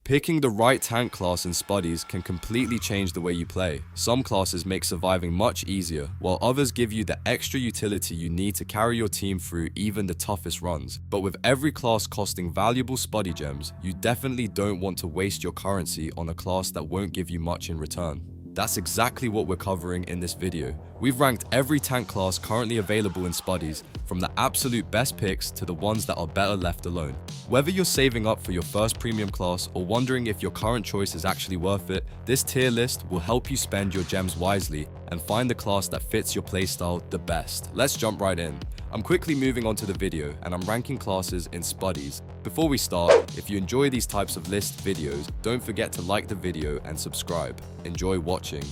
Picking the right tank class in Spuddies can completely change the way you play. Some classes make surviving much easier, while others give you the extra utility you need to carry your team through even the toughest runs. But with every class costing valuable Spuddy gems, you definitely don't want to waste your currency on a class that won't give you much in return. That's exactly what we're covering in this video. We've ranked every tank class currently available in Spuddies, from the absolute best picks to the ones that are better left alone. Whether you're saving up for your first premium class or wondering if your current choice is actually worth it, this tier list will help you spend your gems wisely and find the class that fits your playstyle the best. Let's jump right in. I'm quickly moving on to the video and I'm ranking classes in Spuddies. Before we start, if you enjoy these types of list videos, don't forget to like the video and subscribe. Enjoy watching.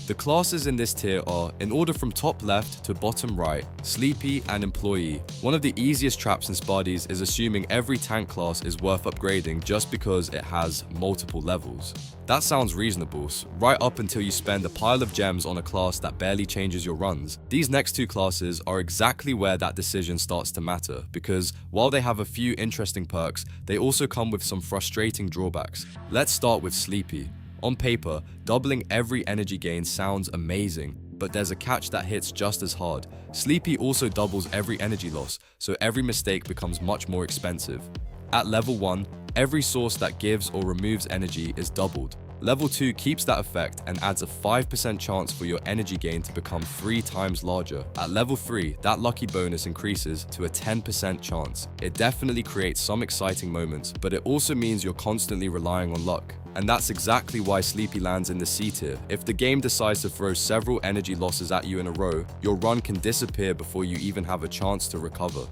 The classes in this tier are, in order from top left to bottom right, Sleepy and Employee. One of the easiest traps in Spuddies is assuming every tank class is worth upgrading just because it has multiple levels. That sounds reasonable, right up until you spend a pile of gems on a class that barely changes your runs. These next two classes are exactly where that decision starts to matter, because while they have a few interesting perks, they also come with some frustrating drawbacks. Let's start with Sleepy. On paper, doubling every energy gain sounds amazing, but there's a catch that hits just as hard. Sleepy also doubles every energy loss, so every mistake becomes much more expensive. At level 1, every source that gives or removes energy is doubled. Level 2 keeps that effect and adds a 5% chance for your energy gain to become 3 times larger. At level 3, that lucky bonus increases to a 10% chance. It definitely creates some exciting moments, but it also means you're constantly relying on luck. And that's exactly why Sleepy lands in the C tier. If the game decides to throw several energy losses at you in a row, your run can disappear before you even have a chance to recover.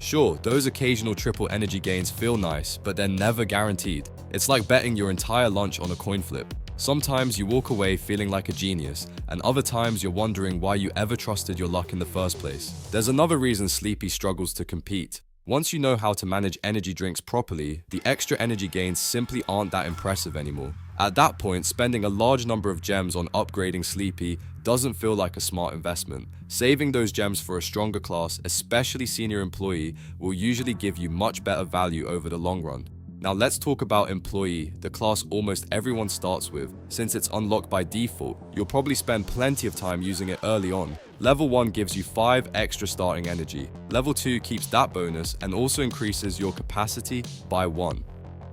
Sure, those occasional triple energy gains feel nice, but they're never guaranteed. It's like betting your entire lunch on a coin flip. Sometimes you walk away feeling like a genius, and other times you're wondering why you ever trusted your luck in the first place. There's another reason Sleepy struggles to compete. Once you know how to manage energy drinks properly, the extra energy gains simply aren't that impressive anymore. At that point, spending a large number of gems on upgrading Sleepy doesn't feel like a smart investment. Saving those gems for a stronger class, especially Senior Employee, will usually give you much better value over the long run. Now let's talk about Employee, the class almost everyone starts with. Since it's unlocked by default, you'll probably spend plenty of time using it early on. Level 1 gives you 5 extra starting energy. Level 2 keeps that bonus and also increases your capacity by 1.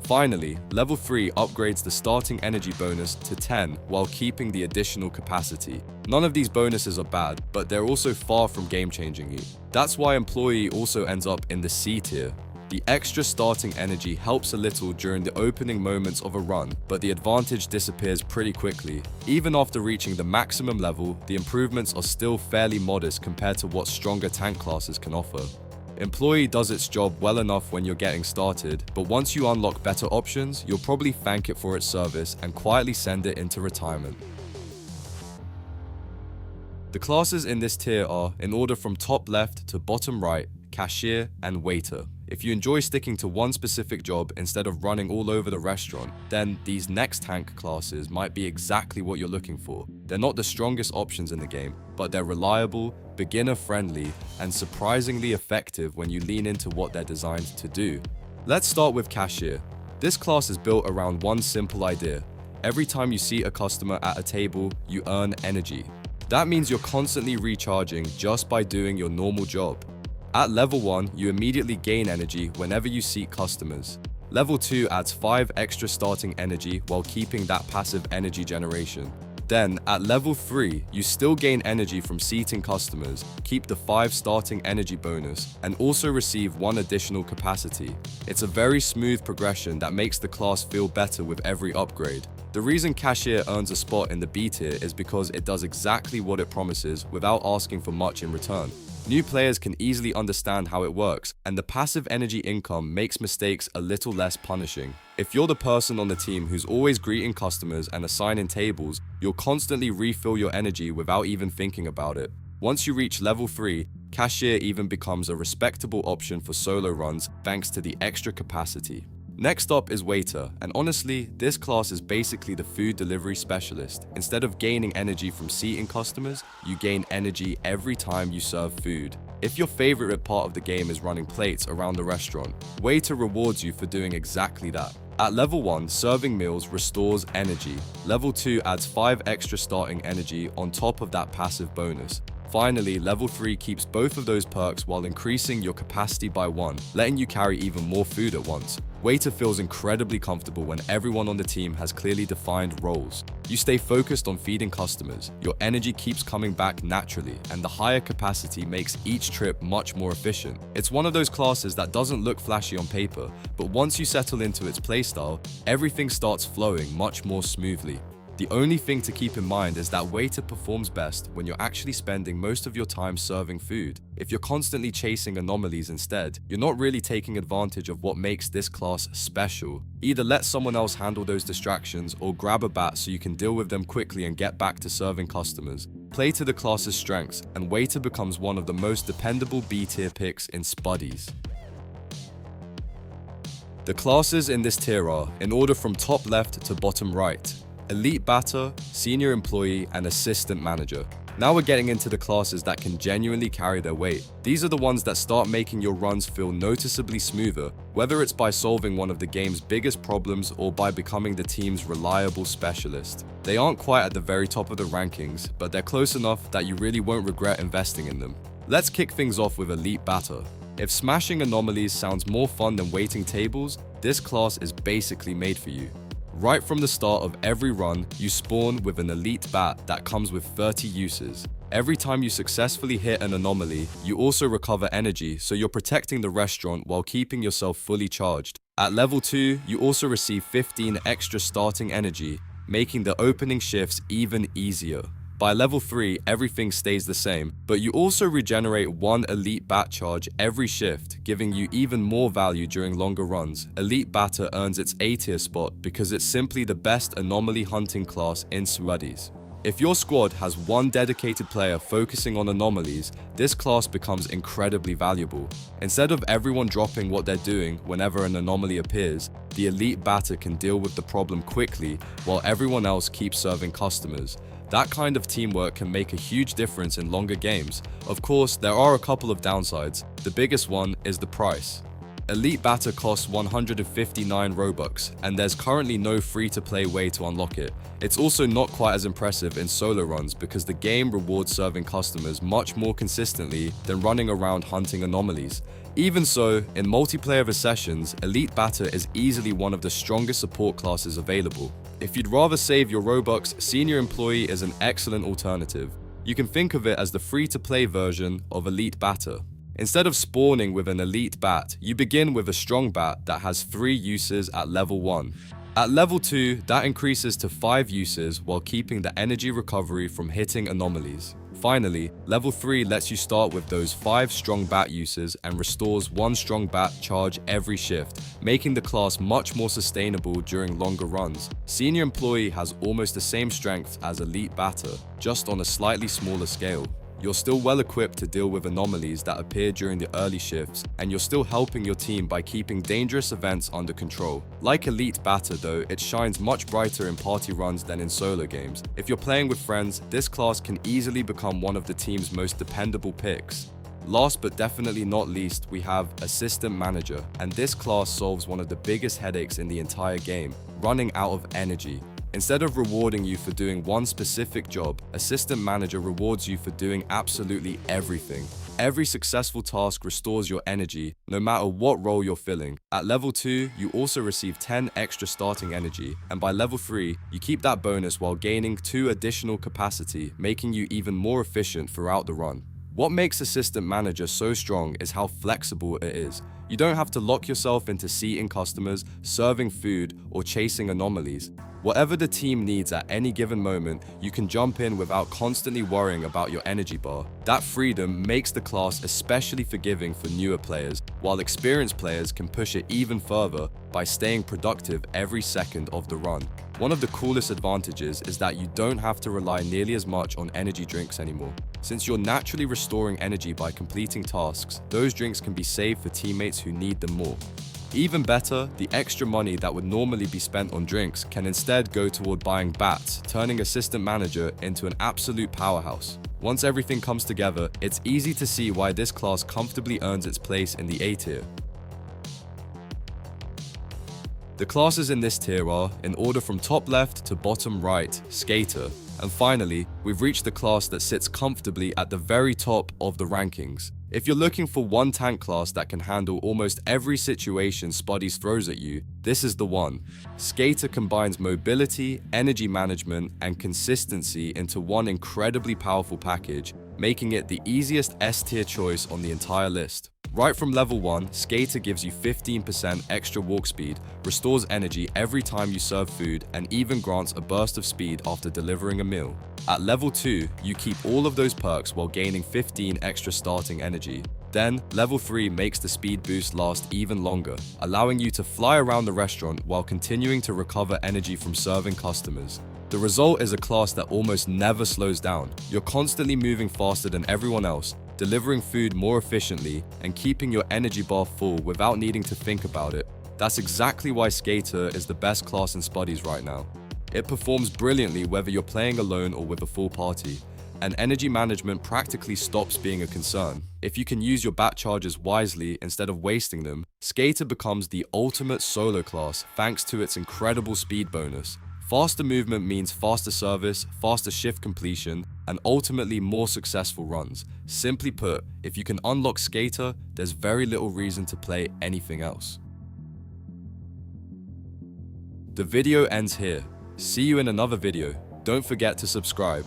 Finally, level 3 upgrades the starting energy bonus to 10 while keeping the additional capacity. None of these bonuses are bad, but they're also far from game-changing you. That's why Employee also ends up in the C tier. The extra starting energy helps a little during the opening moments of a run, but the advantage disappears pretty quickly. Even after reaching the maximum level, the improvements are still fairly modest compared to what stronger tank classes can offer. Employee does its job well enough when you're getting started, but once you unlock better options, you'll probably thank it for its service and quietly send it into retirement. The classes in this tier are, in order from top left to bottom right, Cashier and Waiter. If you enjoy sticking to one specific job instead of running all over the restaurant, then these next tank classes might be exactly what you're looking for. They're not the strongest options in the game, but they're reliable, beginner-friendly, and surprisingly effective when you lean into what they're designed to do. Let's start with Cashier. This class is built around one simple idea. Every time you seat a customer at a table, you earn energy. That means you're constantly recharging just by doing your normal job. At level 1, you immediately gain energy whenever you seat customers. Level 2 adds 5 extra starting energy while keeping that passive energy generation. Then, at level 3, you still gain energy from seating customers, keep the 5 starting energy bonus, and also receive 1 additional capacity. It's a very smooth progression that makes the class feel better with every upgrade. The reason Cashier earns a spot in the B tier is because it does exactly what it promises without asking for much in return. New players can easily understand how it works, and the passive energy income makes mistakes a little less punishing. If you're the person on the team who's always greeting customers and assigning tables, you'll constantly refill your energy without even thinking about it. Once you reach level 3, Cashier even becomes a respectable option for solo runs thanks to the extra capacity. Next up is waiter, and honestly, this class is basically the food delivery specialist. Instead of gaining energy from seating customers, you gain energy every time you serve food. If your favorite part of the game is running plates around the restaurant, waiter rewards you for doing exactly that. At level 1, serving meals restores energy. Level 2 adds 5 extra starting energy on top of that passive bonus. Finally, level 3 keeps both of those perks while increasing your capacity by 1, letting you carry even more food at once. Waiter feels incredibly comfortable when everyone on the team has clearly defined roles. You stay focused on feeding customers, your energy keeps coming back naturally, and the higher capacity makes each trip much more efficient. It's one of those classes that doesn't look flashy on paper, but once you settle into its playstyle, everything starts flowing much more smoothly. The only thing to keep in mind is that waiter performs best when you're actually spending most of your time serving food. If you're constantly chasing anomalies instead, you're not really taking advantage of what makes this class special. Either let someone else handle those distractions or grab a bat so you can deal with them quickly and get back to serving customers. Play to the class's strengths, and waiter becomes one of the most dependable B-tier picks in Spuddies. The classes in this tier are, in order from top left to bottom right: Elite Batter, Senior Employee, and Assistant Manager. Now we're getting into the classes that can genuinely carry their weight. These are the ones that start making your runs feel noticeably smoother, whether it's by solving one of the game's biggest problems or by becoming the team's reliable specialist. They aren't quite at the very top of the rankings, but they're close enough that you really won't regret investing in them. Let's kick things off with Elite Batter. If smashing anomalies sounds more fun than waiting tables, this class is basically made for you. Right from the start of every run, you spawn with an elite bat that comes with 30 uses. Every time you successfully hit an anomaly, you also recover energy, so you're protecting the restaurant while keeping yourself fully charged. At level 2, you also receive 15 extra starting energy, making the opening shifts even easier. By level 3, everything stays the same, but you also regenerate 1 elite bat charge every shift, giving you even more value during longer runs. Elite Batter earns its A tier spot because it's simply the best anomaly hunting class in Spuddies. If your squad has one dedicated player focusing on anomalies, this class becomes incredibly valuable. Instead of everyone dropping what they're doing whenever an anomaly appears, the Elite Batter can deal with the problem quickly while everyone else keeps serving customers. That kind of teamwork can make a huge difference in longer games. Of course, there are a couple of downsides. The biggest one is the price. Elite Batter costs 159 Robux, and there's currently no free-to-play way to unlock it. It's also not quite as impressive in solo runs because the game rewards serving customers much more consistently than running around hunting anomalies. Even so, in multiplayer sessions, Elite Batter is easily one of the strongest support classes available. If you'd rather save your Robux, Senior Employee is an excellent alternative. You can think of it as the free-to-play version of Elite Batter. Instead of spawning with an elite bat, you begin with a strong bat that has 3 uses at level 1. At level 2, that increases to 5 uses while keeping the energy recovery from hitting anomalies. Finally, level 3 lets you start with those 5 strong bat uses and restores 1 strong bat charge every shift, making the class much more sustainable during longer runs. Senior Employee has almost the same strength as Elite Batter, just on a slightly smaller scale. You're still well equipped to deal with anomalies that appear during the early shifts, and you're still helping your team by keeping dangerous events under control. Like Elite Batter though, it shines much brighter in party runs than in solo games. If you're playing with friends, this class can easily become one of the team's most dependable picks. Last but definitely not least, we have Assistant Manager, and this class solves one of the biggest headaches in the entire game: running out of energy. Instead of rewarding you for doing one specific job, Assistant Manager rewards you for doing absolutely everything. Every successful task restores your energy, no matter what role you're filling. At level 2, you also receive 10 extra starting energy, and by level 3, you keep that bonus while gaining 2 additional capacity, making you even more efficient throughout the run. What makes Assistant Manager so strong is how flexible it is. You don't have to lock yourself into seating customers, serving food, or chasing anomalies. Whatever the team needs at any given moment, you can jump in without constantly worrying about your energy bar. That freedom makes the class especially forgiving for newer players, while experienced players can push it even further by staying productive every second of the run. One of the coolest advantages is that you don't have to rely nearly as much on energy drinks anymore. Since you're naturally restoring energy by completing tasks, those drinks can be saved for teammates who need them more. Even better, the extra money that would normally be spent on drinks can instead go toward buying bats, turning assistant manager into an absolute powerhouse. Once everything comes together, it's easy to see why this class comfortably earns its place in the A tier. The classes in this tier are, in order from top left to bottom right, Skater. And finally, we've reached the class that sits comfortably at the very top of the rankings. If you're looking for one tank class that can handle almost every situation Spuddy throws at you, this is the one. Skater combines mobility, energy management, and consistency into one incredibly powerful package, making it the easiest S tier choice on the entire list. Right from level 1, Skater gives you 15% extra walk speed, restores energy every time you serve food, and even grants a burst of speed after delivering a meal. At level 2, you keep all of those perks while gaining 15 extra starting energy. Then, level 3 makes the speed boost last even longer, allowing you to fly around the restaurant while continuing to recover energy from serving customers. The result is a class that almost never slows down. You're constantly moving faster than everyone else, delivering food more efficiently, and keeping your energy bar full without needing to think about it. That's exactly why Skater is the best class in Spuddies right now. It performs brilliantly whether you're playing alone or with a full party, and energy management practically stops being a concern. If you can use your bat charges wisely instead of wasting them, Skater becomes the ultimate solo class thanks to its incredible speed bonus. Faster movement means faster service, faster shift completion, and ultimately more successful runs. Simply put, if you can unlock Skater, there's very little reason to play anything else. The video ends here. See you in another video. Don't forget to subscribe.